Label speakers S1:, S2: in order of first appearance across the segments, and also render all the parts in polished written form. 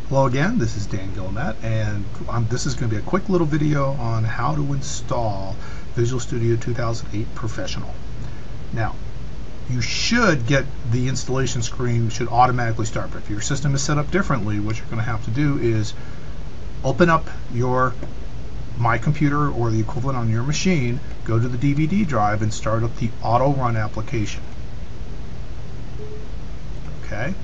S1: Hello again, this is Dan Gillimet, and this is going to be a quick little video on how to install Visual Studio 2008 Professional. Now, you should get the installation screen should automatically start, but if your system is set up differently, what you're going to have to do is open up your My Computer or the equivalent on your machine, go to the DVD drive and start up the auto run application. Okay?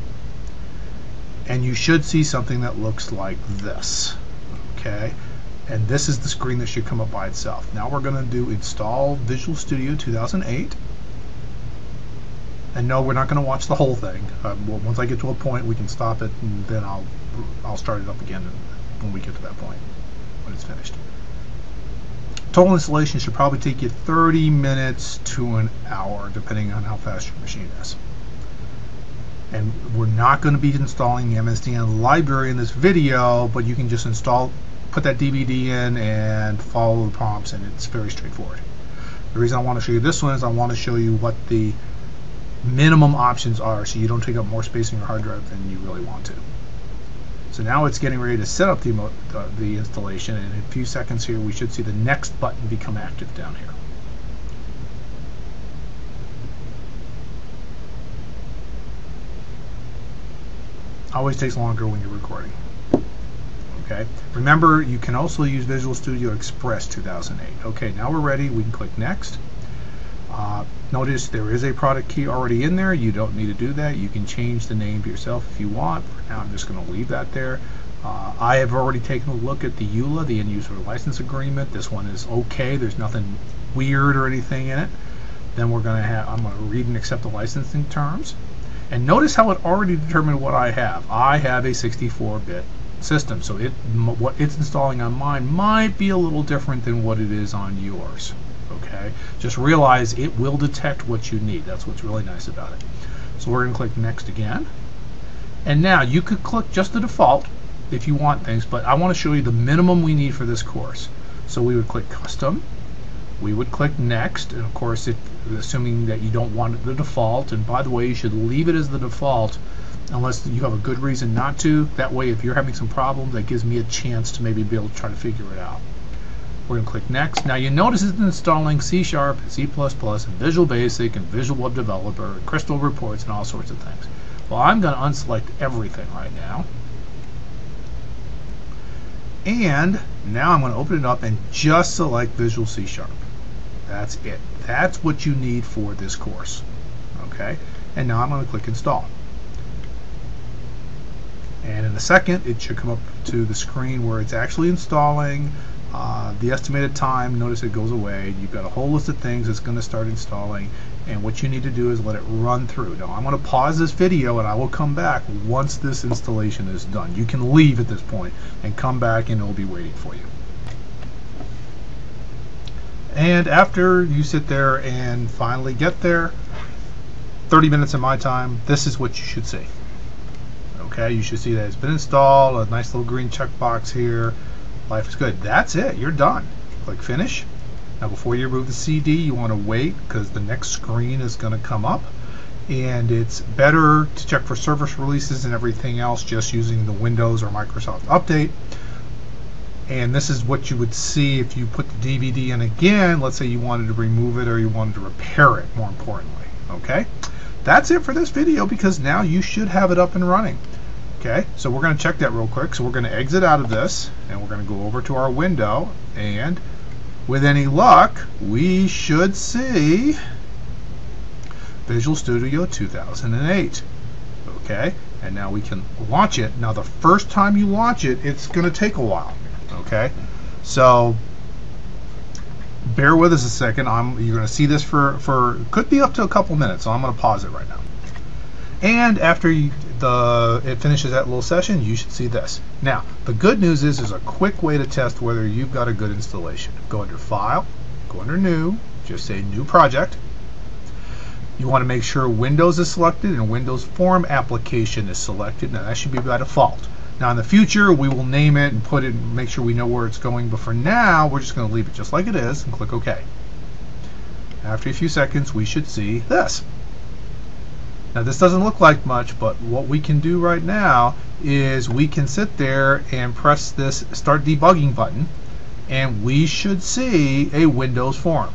S1: And you should see something that looks like this. Okay, and this is the screen that should come up by itself. Now we're going to do install Visual Studio 2008, and no, we're not going to watch the whole thing. Once I get to a point, we can stop it, and then I'll start it up again when we get to that point, when it's finished. Total installation should probably take you 30 minutes to an hour, depending on how fast your machine is. And we're not going to be installing the MSDN library in this video, but you can just put that DVD in and follow the prompts, and it's very straightforward. The reason I want to show you this one is I want to show you what the minimum options are so you don't take up more space in your hard drive than you really want to. So now it's getting ready to set up the installation, and in a few seconds here we should see the next button become active down here. Always takes longer when you're recording. Okay. Remember, you can also use Visual Studio Express 2008. Okay, now we're ready. We can click Next. Notice there is a product key already in there. You don't need to do that. You can change the name yourself if you want. For now, I'm just going to leave that there. I have already taken a look at the EULA, the End User License Agreement. This one is okay. There's nothing weird or anything in it. Then I'm going to read and accept the licensing terms. And notice how it already determined what I have. I have a 64-bit system, so what it's installing on mine might be a little different than what it is on yours. Okay, just realize it will detect what you need. That's what's really nice about it. So we're going to click Next again. And now you could click just the default if you want things, but I want to show you the minimum we need for this course. So we would click Custom. We would click Next, and of course, assuming that you don't want the default, and by the way, you should leave it as the default unless you have a good reason not to. That way, if you're having some problems, that gives me a chance to maybe be able to try to figure it out. We're going to click Next. Now you notice it's installing C#, C++, and Visual Basic, and Visual Web Developer, and Crystal Reports, and all sorts of things. Well, I'm going to unselect everything right now. And now I'm going to open it up and just select Visual C#. That's it. That's what you need for this course. Okay, and now I'm going to click Install. And in a second, it should come up to the screen where it's actually installing. The estimated time, notice it goes away. You've got a whole list of things it's going to start installing, and what you need to do is let it run through. Now I'm going to pause this video and I will come back once this installation is done. You can leave at this point and come back and it will be waiting for you. And after you sit there and finally get there, 30 minutes of my time, this is what you should see. Okay, you should see that it's been installed, a nice little green checkbox here. Life is good. That's it. You're done. Click Finish. Now before you remove the CD, you want to wait because the next screen is going to come up. And it's better to check for service releases and everything else just using the Windows or Microsoft Update. And this is what you would see if you put the DVD in again. Let's say you wanted to remove it or you wanted to repair it, more importantly. Okay, that's it for this video because now you should have it up and running. Okay, so we're going to check that real quick. So we're going to exit out of this and we're going to go over to our window, and with any luck we should see Visual Studio 2008. Okay, and now we can launch it. Now the first time you launch it, it's going to take a while. Okay, so bear with us a second. You're going to see this for could be up to a couple minutes, so I'm going to pause it right now. And after it finishes that little session, you should see this. Now, the good news is there's a quick way to test whether you've got a good installation. Go under File, go under New, just say New Project. You want to make sure Windows is selected and Windows Form Application is selected. Now, that should be by default. Now in the future we will name it and put it and make sure we know where it's going, but for now we're just going to leave it just like it is and click OK. After a few seconds we should see this. Now this doesn't look like much, but what we can do right now is we can sit there and press this Start Debugging button, and we should see a Windows forum.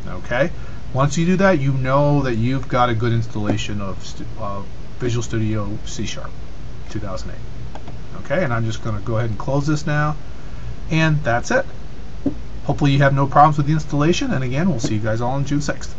S1: Okay? Once you do that, you know that you've got a good installation of Visual Studio C# 2008. Okay, and I'm just going to go ahead and close this now, and that's it. Hopefully you have no problems with the installation, and again, we'll see you guys all on June 6th.